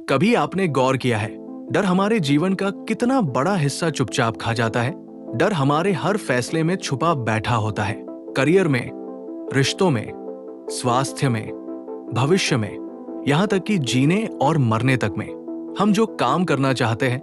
कभी आपने गौर किया है, डर हमारे जीवन का कितना बड़ा हिस्सा चुपचाप खा जाता है। डर हमारे हर फैसले में छुपा बैठा होता है। करियर में, रिश्तों में, स्वास्थ्य में, भविष्य में, यहाँ तक कि जीने और मरने तक में। हम जो काम करना चाहते हैं,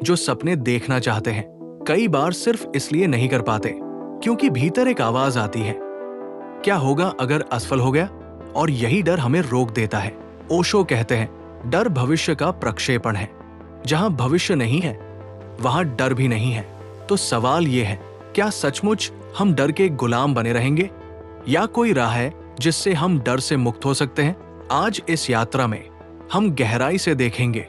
जो सपने देखना चाहते हैं, कई बार सिर्फ इसलिए नहीं कर पाते क्योंकि भीतर एक आवाज आती है, क्या होगा अगर असफल हो गया? और यही डर हमें रोक देता है। ओशो कहते हैं, डर भविष्य का प्रक्षेपण है। जहां भविष्य नहीं है, वहां डर भी नहीं है। तो सवाल यह है, क्या सचमुच हम डर के गुलाम बने रहेंगे या कोई राह है जिससे हम डर से मुक्त हो सकते हैं? आज इस यात्रा में हम गहराई से देखेंगे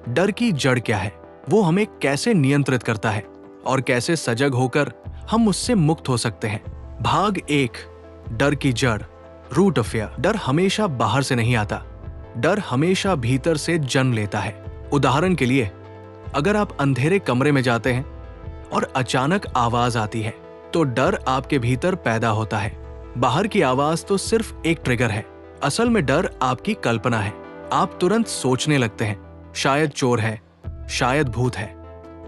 डर की जड़ क्या है, वो हमें कैसे नियंत्रित करता है और कैसे सजग होकर हम उससे मुक्त हो सकते हैं। भाग 1, डर की जड़, रूट ऑफ फियर। डर हमेशा बाहर से नहीं आता, डर हमेशा भीतर से जन्म लेता है। उदाहरण के लिए, अगर आप अंधेरे कमरे में जाते हैं और अचानक आवाज आती है, तो डर आपके भीतर पैदा होता है। बाहर की आवाज तो सिर्फ एक ट्रिगर है, असल में डर आपकी कल्पना है। आप तुरंत सोचने लगते हैं, शायद चोर है, शायद भूत है,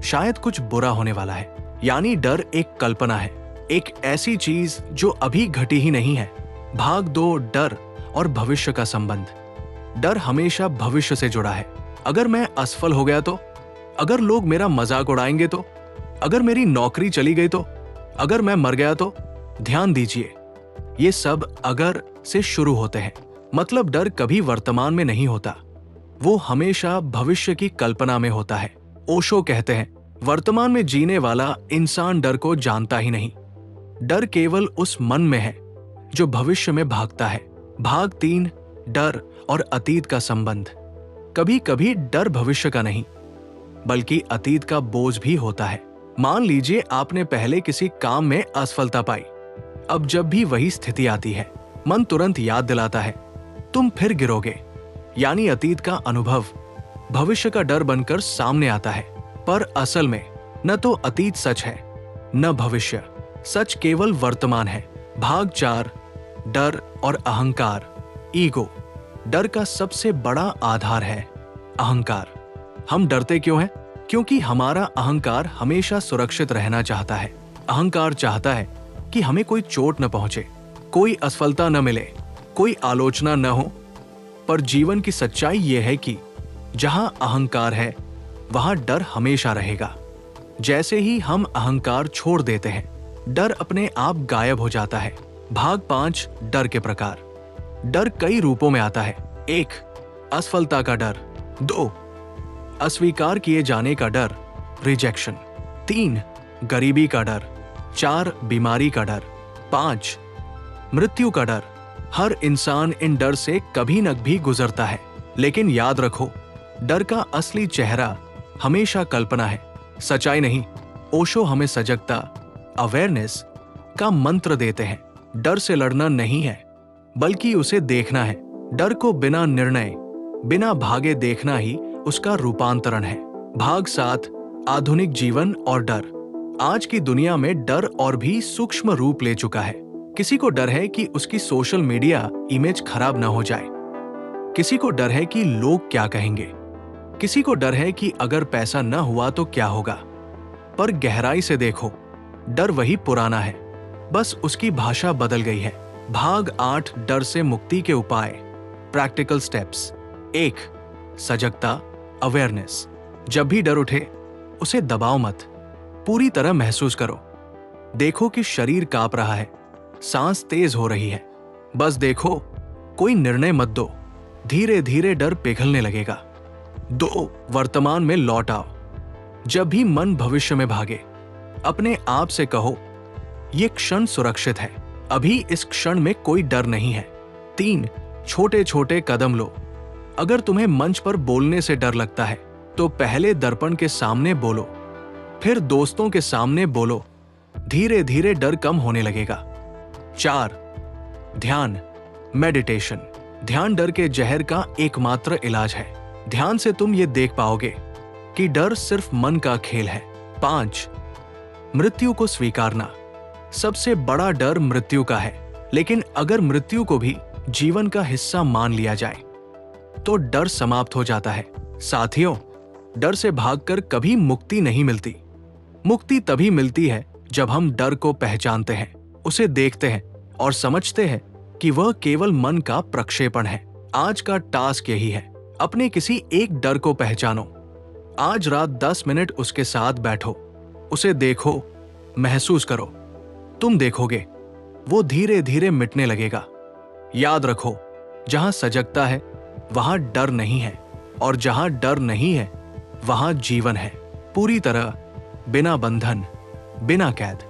शायद कुछ बुरा होने वाला है। यानी डर एक कल्पना है, एक ऐसी चीज जो अभी घटी ही नहीं है। भाग 2, डर और भविष्य का संबंध। डर हमेशा भविष्य से जुड़ा है। अगर मैं असफल हो गया तो, अगर लोग मेरा मजाक उड़ाएंगे तो, अगर मेरी नौकरी चली गई तो, अगर मैं मर गया तो। ध्यान दीजिए, ये सब अगर से शुरू होते हैं। मतलब डर कभी वर्तमान में नहीं होता, वो हमेशा भविष्य की कल्पना में होता है। ओशो कहते हैं, वर्तमान में जीने वाला इंसान डर को जानता ही नहीं। डर केवल उस मन में है जो भविष्य में भागता है। भाग 3, डर और अतीत का संबंध। कभी कभी डर भविष्य का नहीं, बल्कि अतीत का बोझ भी होता है। मान लीजिए आपने पहले किसी काम में असफलता पाई। अब जब भी वही स्थिति आती है, मन तुरंत याद दिलाता है, तुम फिर गिरोगे। यानी अतीत का अनुभव भविष्य का डर बनकर सामने आता है। पर असल में न तो अतीत सच है, न भविष्य सच, केवल वर्तमान है। भाग 4, डर और अहंकार, ईगो। डर का सबसे बड़ा आधार है अहंकार। हम डरते क्यों हैं? क्योंकि हमारा अहंकार हमेशा सुरक्षित रहना चाहता है। अहंकार चाहता है कि हमें कोई चोट न पहुंचे, कोई असफलता न मिले, कोई आलोचना न हो। पर जीवन की सच्चाई यह है कि जहां अहंकार है, वहां डर हमेशा रहेगा। जैसे ही हम अहंकार छोड़ देते हैं, डर अपने आप गायब हो जाता है। भाग 5, डर के प्रकार। डर कई रूपों में आता है। 1, असफलता का डर। 2, अस्वीकार किए जाने का डर, रिजेक्शन। 3, गरीबी का डर। 4, बीमारी का डर। 5, मृत्यु का डर। हर इंसान इन डर से कभी न कभी गुजरता है। लेकिन याद रखो, डर का असली चेहरा हमेशा कल्पना है, सच्चाई नहीं। ओशो हमें सजगता, अवेयरनेस का मंत्र देते हैं। डर से लड़ना नहीं है, बल्कि उसे देखना है। डर को बिना निर्णय, बिना भागे देखना ही उसका रूपांतरण है। भाग 7, आधुनिक जीवन और डर। आज की दुनिया में डर और भी सूक्ष्म रूप ले चुका है। किसी को डर है कि उसकी सोशल मीडिया इमेज खराब ना हो जाए। किसी को डर है कि लोग क्या कहेंगे। किसी को डर है कि अगर पैसा न हुआ तो क्या होगा। पर गहराई से देखो, डर वही पुराना है, बस उसकी भाषा बदल गई है। भाग 8, डर से मुक्ति के उपाय, प्रैक्टिकल स्टेप्स। 1, सजगता, अवेयरनेस। जब भी डर उठे, उसे दबाओ मत, पूरी तरह महसूस करो। देखो कि शरीर कांप रहा है, सांस तेज हो रही है। बस देखो, कोई निर्णय मत दो, धीरे धीरे डर पिघलने लगेगा। 2, वर्तमान में लौट आओ। जब भी मन भविष्य में भागे, अपने आप से कहो, ये क्षण सुरक्षित है, अभी इस क्षण में कोई डर नहीं है। 3, छोटे छोटे कदम लो। अगर तुम्हें मंच पर बोलने से डर लगता है, तो पहले दर्पण के सामने बोलो, फिर दोस्तों के सामने बोलो। धीरे धीरे डर कम होने लगेगा। 4, ध्यान, मेडिटेशन। ध्यान डर के जहर का एकमात्र इलाज है। ध्यान से तुम ये देख पाओगे कि डर सिर्फ मन का खेल है। 5, मृत्यु को स्वीकारना। सबसे बड़ा डर मृत्यु का है, लेकिन अगर मृत्यु को भी जीवन का हिस्सा मान लिया जाए, तो डर समाप्त हो जाता है। साथियों, डर से भागकर कभी मुक्ति नहीं मिलती। मुक्ति तभी मिलती है जब हम डर को पहचानते हैं, उसे देखते हैं और समझते हैं कि वह केवल मन का प्रक्षेपण है। आज का टास्क यही है, अपने किसी एक डर को पहचानो। आज रात 10 मिनट उसके साथ बैठो, उसे देखो, महसूस करो। तुम देखोगे वो धीरे धीरे मिटने लगेगा। याद रखो, जहां सजगता है वहां डर नहीं है, और जहां डर नहीं है वहां जीवन है, पूरी तरह बिना बंधन, बिना कैद।